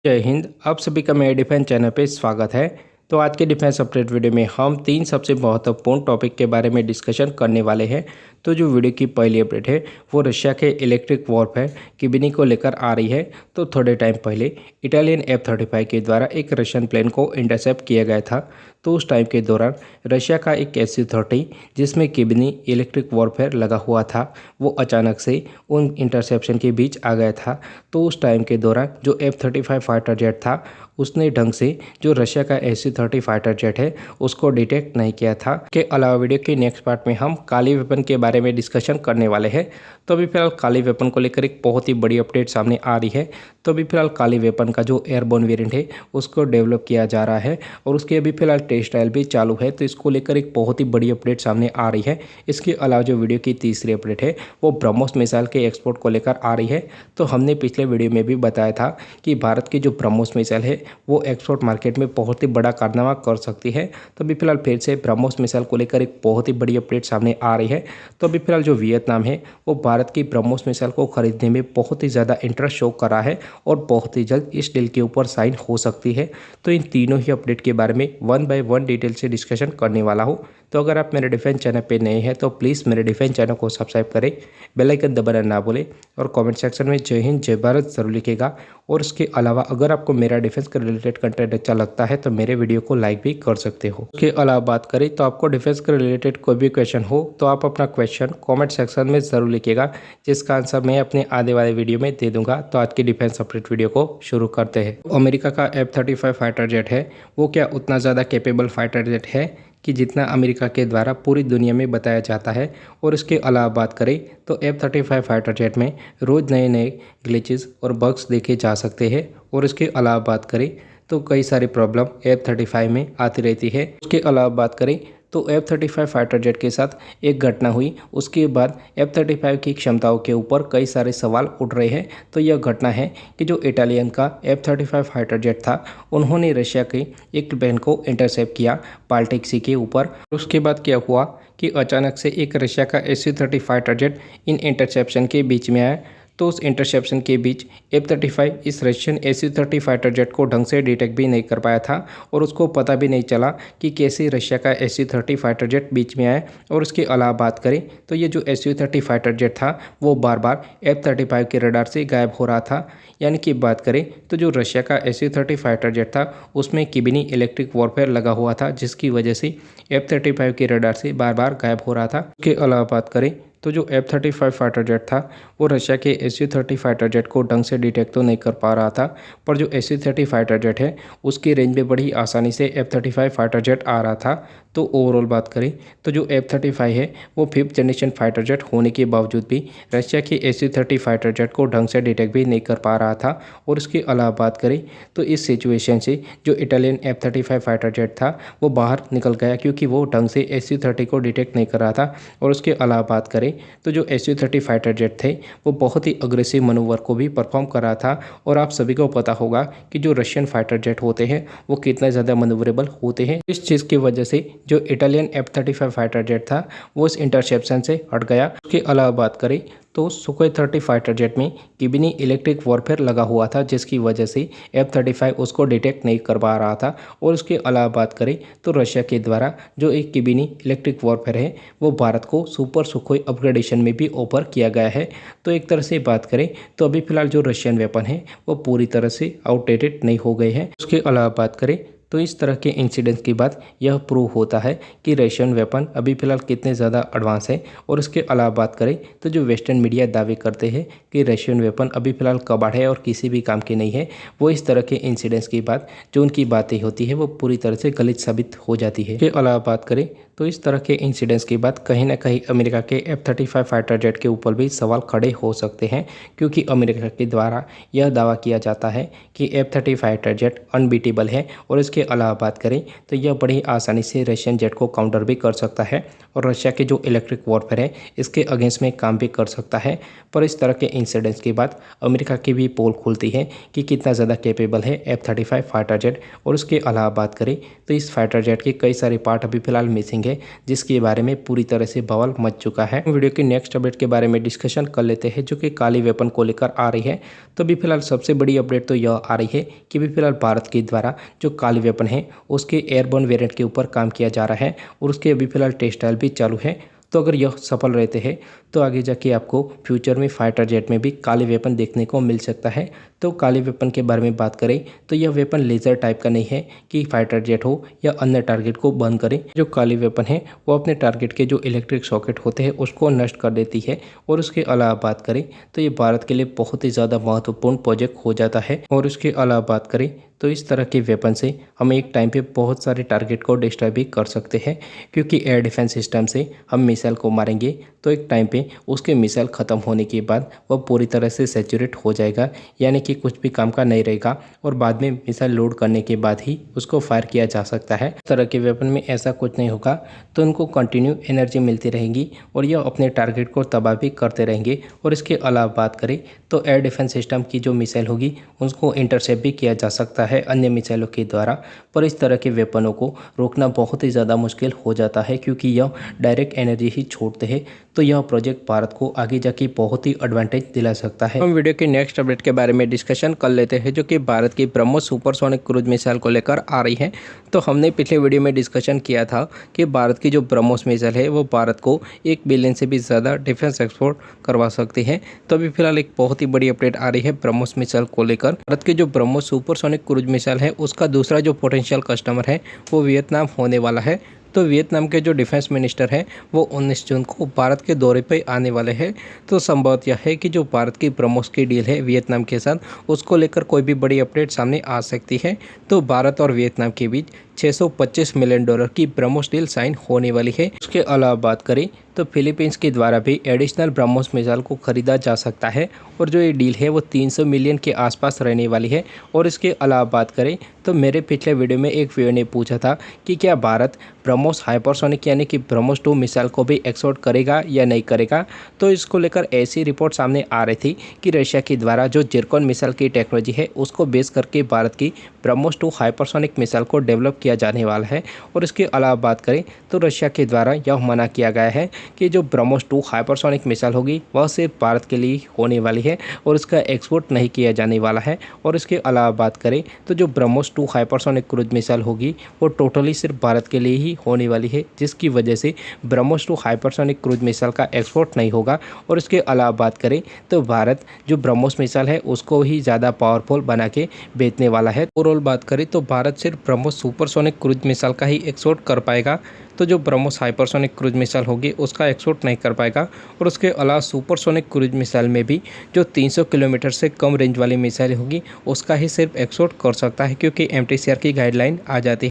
जय हिंद। आप सभी का मेरे डिफेंस चैनल पे स्वागत है। तो आज के डिफेंस अपडेट वीडियो में हम 3 सबसे महत्वपूर्ण टॉपिक के बारे में डिस्कशन करने वाले हैं। तो जो वीडियो की पहली अपडेट है वो रशिया के इलेक्ट्रिक वॉरफेयर की बिनी को लेकर आ रही है। तो थोड़े टाइम पहले इटालियन F-35 के द्वारा एक रशियन प्लेन को इंटरसेप्ट किया गया था। तो उस टाइम के दौरान रशिया का एक Su-30 जिसमें किबनी इलेक्ट्रिक वॉरफेयर लगा हुआ था वो अचानक से उन इंटरसेप्शन के बीच आ गया था। तो उस टाइम के दौरान जो F-35 फाइटर जेट था उसने ढंग से जो रशिया का Su-30 फाइटर जेट है उसको डिटेक्ट नहीं किया था। के अलावा वीडियो के नेक्स्ट पार्ट में हम काली वेपन के बारे में डिस्कशन करने वाले हैं। तो अभी फिलहाल काली वेपन को लेकर एक बहुत ही बड़ी अपडेट सामने आ रही है। तो अभी फिलहाल काली वेपन का जो एयरबोर्न वेरिएंट है उसको डेवलप किया जा रहा है और उसके अभी फिलहाल टेस्ट ट्रायल भी चालू है। तो इसको लेकर एक बहुत ही बड़ी अपडेट सामने आ रही है। इसके अलावा जो वीडियो की तीसरी अपडेट है वो ब्रह्मोस मिसाइल के एक्सपोर्ट को लेकर आ रही है। तो हमने पिछले वीडियो में भी बताया था कि भारत की जो ब्रह्मोस मिसाइल है वो एक्सपोर्ट मार्केट में बहुत ही बड़ा कारनामा कर सकती है। तो अभी फिलहाल फिर से ब्रह्मोस मिसाइल को लेकर एक बहुत ही बड़ी अपडेट सामने आ रही है। तो अभी फिलहाल जो वियतनाम है वो भारत की ब्रह्मोस मिसाइल को खरीदने में बहुत ही ज़्यादा इंटरेस्ट शो कर रहा है और बहुत ही जल्द इस डील के ऊपर साइन हो सकती है। तो इन तीनों ही अपडेट के बारे में 1 बाय 1 डिटेल से डिस्कशन करने वाला हूँ। तो अगर आप मेरे डिफेंस चैनल पे नए हैं तो प्लीज़ मेरे डिफेंस चैनल को सब्सक्राइब करें, बेल आइकन दबाना ना भूलें और कमेंट सेक्शन में जय हिंद जय भारत जरूर लिखेगा। और इसके अलावा अगर आपको मेरा डिफेंस के रिलेटेड कंटेंट अच्छा लगता है तो मेरे वीडियो को लाइक भी कर सकते हो। उसके अलावा बात करें तो आपको डिफेंस के रिलेटेड कोई भी क्वेश्चन हो तो आप अपना क्वेश्चन कमेंट सेक्शन में ज़रूर लिखिएगा, जिसका आंसर मैं अपने आने वाले वीडियो में दे दूंगा। तो आज की डिफेंस अपडेट वीडियो को शुरू करते हैं। अमेरिका का F-35 फाइटर जेट है वो क्या उतना ज़्यादा कैपेबल फाइटर जेट है कि जितना अमेरिका के द्वारा पूरी दुनिया में बताया जाता है। और इसके अलावा बात करें तो F-35 फाइटर जेट में रोज़ नए नए ग्लिचेस और बग्स देखे जा सकते हैं। और इसके अलावा बात करें तो कई सारी प्रॉब्लम F-35 में आती रहती है। उसके अलावा बात करें तो F-35 फाइटर जेट के साथ एक घटना हुई, उसके बाद F-35 की क्षमताओं के ऊपर कई सारे सवाल उठ रहे हैं। तो यह घटना है कि जो इटालियन का F-35 फाइटर जेट था उन्होंने रशिया के एक प्लेन को इंटरसेप्ट किया बाल्टिक सी के ऊपर। उसके बाद क्या हुआ कि अचानक से एक रशिया का Su-30 फाइटर जेट इन इंटरसेप्शन के बीच में आया। तो उस इंटरसेप्शन के बीच F-35 इस रशियन Su-30 फाइटर जेट को ढंग से डिटेक्ट भी नहीं कर पाया था और उसको पता भी नहीं चला कि कैसे रशिया का Su-30 फाइटर जेट बीच में आया। और उसके अलावा बात करें तो ये जो Su-30 फाइटर जेट था वो बार बार F-35 के रडार से गायब हो रहा था। यानी कि बात करें तो जो रशिया का Su-30 फाइटर जेट था उसमें किबनी इलेक्ट्रिक वॉरफेयर लगा हुआ था, जिसकी वजह से F-35 के रडार से बार बार गायब हो रहा था। उसके अलावा बात करें तो जो F-35 फाइटर जेट था वो रशिया के Su-30 फाइटर जेट को ढंग से डिटेक्ट तो नहीं कर पा रहा था, पर जो Su-30 फाइटर जेट है उसकी रेंज में बड़ी आसानी से F-35 फाइटर जेट आ रहा था। तो ओवरऑल बात करें तो जो F-35 है वो 5th जनरेशन फाइटर जेट होने के बावजूद भी रशिया के Su-30 फाइटर जेट को ढंग से डिटेक्ट भी नहीं कर पा रहा था। और उसके अलावा बात करें तो इस सिचुएशन से जो इटालियन F-35 फाइटर जेट था वो बाहर निकल गया, क्योंकि वो ढंग से Su-30 को डिटेक्ट नहीं कर रहा था। और उसके अलावा बात करें तो जो Su-30 फाइटर जेट थे वो बहुत ही अग्रेसिव मनूवर को भी परफॉर्म कर रहा था। और आप सभी को पता होगा कि जो रशियन फाइटर जेट होते हैं वो कितना ज़्यादा मनूवरेबल होते हैं। इस चीज़ की वजह से जो इटालियन F-35 फाइटर जेट था वो इस इंटरसेप्शन से हट गया। उसके अलावा बात करें तो सुखोई 30 फाइटर जेट में किबनी इलेक्ट्रिक वॉरफेयर लगा हुआ था, जिसकी वजह से F-35 उसको डिटेक्ट नहीं कर पा रहा था। और उसके अलावा बात करें तो रशिया के द्वारा जो एक किबनी इलेक्ट्रिक वॉरफेयर है वो भारत को सुपर सुखोई अपग्रेडेशन में भी ऑफर किया गया है। तो एक तरह से बात करें तो अभी फिलहाल जो रशियन वेपन है वो पूरी तरह से आउटडेटेड नहीं हो गए हैं। उसके अलावा बात करें तो इस तरह के इंसिडेंट्स के बाद यह प्रूव होता है कि रशियन वेपन अभी फिलहाल कितने ज़्यादा एडवांस है। और इसके अलावा बात करें तो जो वेस्टर्न मीडिया दावे करते हैं कि रशियन वेपन अभी फिलहाल कबाड़ है और किसी भी काम के नहीं है, वो इस तरह के इंसिडेंट्स के बाद जो उनकी बातें होती है वो पूरी तरह से गलत साबित हो जाती है। इसके अलावा बात करें तो इस तरह के इंसिडेंट्स के बाद कहीं ना कहीं अमेरिका के F-35 फाइटर जेट के ऊपर भी सवाल खड़े हो सकते हैं, क्योंकि अमेरिका के द्वारा यह दावा किया जाता है कि F-35 फाइटर जेट अनबीटेबल है और इसके इसके अलावा बात करें तो यह बड़ी आसानी से रशियन जेट को काउंटर भी कर सकता है और रशिया के जो इलेक्ट्रिक वॉरफेयर है इसके अगेंस्ट में काम भी कर सकता है। पर इस तरह के इंसिडेंट्स के बाद अमेरिका की भी पोल खुलती है कि कितना ज़्यादा कैपेबल है F-35 फाइटर जेट। और उसके अलावा बात करें तो इस फाइटर जेट के कई सारे पार्ट अभी फिलहाल मिसिंग है, जिसके बारे में पूरी तरह से बवाल मच चुका है। वीडियो की नेक्स्ट अपडेट के बारे में डिस्कशन कर लेते हैं, जो कि काली वेपन को लेकर आ रही है। तो अभी फिलहाल सबसे बड़ी अपडेट तो यह आ रही है कि अभी फिलहाल भारत के द्वारा जो काली वेपन है उसके एयरबोर्न वेरिएंट के ऊपर काम किया जा रहा है और उसके अभी फिलहाल टेस्ट ट्रायल भी चालू है। तो अगर यह सफल रहते हैं तो आगे जाके आपको फ्यूचर में फाइटर जेट में भी काली वेपन देखने को मिल सकता है। तो काली वेपन के बारे में बात करें तो यह वेपन लेज़र टाइप का नहीं है कि फाइटर जेट हो या अन्य टारगेट को बर्न करे। जो काली वेपन है वो अपने टारगेट के जो इलेक्ट्रिक सॉकेट होते हैं उसको नष्ट कर देती है। और उसके अलावा बात करें तो ये भारत के लिए बहुत ही ज़्यादा महत्वपूर्ण प्रोजेक्ट हो जाता है। और उसके अलावा बात करें तो इस तरह के वेपन से हम एक टाइम पे बहुत सारे टारगेट को डिस्ट्रॉय भी कर सकते हैं, क्योंकि एयर डिफेंस सिस्टम से हम मिसाइल को मारेंगे तो एक टाइम पे उसके मिसाइल ख़त्म होने के बाद वह पूरी तरह से सैचुरेट हो जाएगा, यानी कि कुछ भी काम का नहीं रहेगा और बाद में मिसाइल लोड करने के बाद ही उसको फायर किया जा सकता है। इस तरह के वेपन में ऐसा कुछ नहीं होगा, तो उनको कंटिन्यू एनर्जी मिलती रहेगी और यह अपने टारगेट को तबाह भी करते रहेंगे। और इसके अलावा बात करें तो एयर डिफेंस सिस्टम की जो मिसाइल होगी उसको इंटरसेप्ट भी किया जा सकता है अन्य मिसाइलों के द्वारा। पर इस तरह के वेपनों को रोकना बहुत ही ज़्यादा मुश्किल हो जाता है, क्योंकि यह डायरेक्ट एनर्जी ही छोड़ते हैं। तो यह प्रोजेक्ट भारत को आगे जाके बहुत ही एडवांटेज दिला सकता है। हम वीडियो के नेक्स्ट अपडेट के बारे में डिस्कशन कर लेते हैं, जो कि भारत की ब्रह्मोस सुपरसोनिक क्रूज मिसाइल को लेकर आ रही है। तो हमने पिछले वीडियो में डिस्कशन किया था कि भारत की जो ब्रह्मोस मिसाइल है वो भारत को 1 बिलियन से भी ज़्यादा डिफेंस एक्सपोर्ट करवा सकती है। तो अभी फिलहाल एक बहुत ही बड़ी अपडेट आ रही है ब्रह्मोस मिसाइल को लेकर। भारत की जो ब्रह्मोस सुपरसोनिक क्रूज मिसाइल है उसका दूसरा जो पोटेंशियल कस्टमर है वो वियतनाम होने वाला है। तो वियतनाम के जो डिफेंस मिनिस्टर हैं वो 19 जून को भारत के दौरे पर आने वाले हैं। तो संभवत यह है कि जो भारत की ब्रह्मोस की डील है वियतनाम के साथ उसको लेकर कोई भी बड़ी अपडेट सामने आ सकती है। तो भारत और वियतनाम के बीच $625 मिलियन की ब्रह्मोस डील साइन होने वाली है। उसके अलावा बात करें तो फिलीपींस के द्वारा भी एडिशनल ब्रह्मोस मिसाइल को खरीदा जा सकता है और जो ये डील है वो 300 मिलियन के आसपास रहने वाली है। और इसके अलावा बात करें तो मेरे पिछले वीडियो में एक व्यूअर ने पूछा था कि क्या भारत ब्रह्मोस हाइपरसोनिक यानी कि ब्रह्मोस 2 मिसाइल को भी एक्सपोर्ट करेगा या नहीं करेगा। तो इसको लेकर ऐसी रिपोर्ट सामने आ रही थी कि रशिया के द्वारा जो जिरकॉन मिसाइल की टेक्नोलॉजी है उसको बेस करके भारत की ब्रह्मोस 2 हाइपरसोनिक मिसाइल को डेवलप किया जाने वाला है। और इसके अलावा बात करें तो रशिया के द्वारा यह मना किया गया है कि जो ब्रह्मोस 2 हाइपरसोनिक मिसाइल होगी वह सिर्फ भारत के लिए होने वाली है और इसका एक्सपोर्ट नहीं किया जाने वाला है। और इसके अलावा बात करें तो जो ब्रह्मोस 2 हाइपरसोनिक क्रूज मिसाइल होगी वो टोटली सिर्फ भारत के लिए ही होने वाली है, जिसकी वजह से ब्रह्मोस 2 हाइपरसोनिक क्रूज मिसाइल का एक्सपोर्ट नहीं होगा। और इसके अलावा बात करें तो भारत जो ब्रह्मोस मिसाइल है उसको ही ज़्यादा पावरफुल बना के बेचने वाला है। ओवरऑल बात करें तो भारत सिर्फ ब्रह्मोस सुपरसोनिक क्रूज मिसाइल का ही एक्सपोर्ट कर पाएगा, तो जो ब्रह्मोस हाइपरसोनिक क्रूज मिसाइल होगी उसका एक्सपोर्ट नहीं कर पाएगा। और उसके अलावा सुपरसोनिक क्रूज मिसाइल में भी जो 300 किलोमीटर से कम रेंज वाली मिसाइल होगी उसका ही सिर्फ एक्सपोर्ट कर सकता है, क्योंकि MTCR की गाइडलाइन आ जाती है।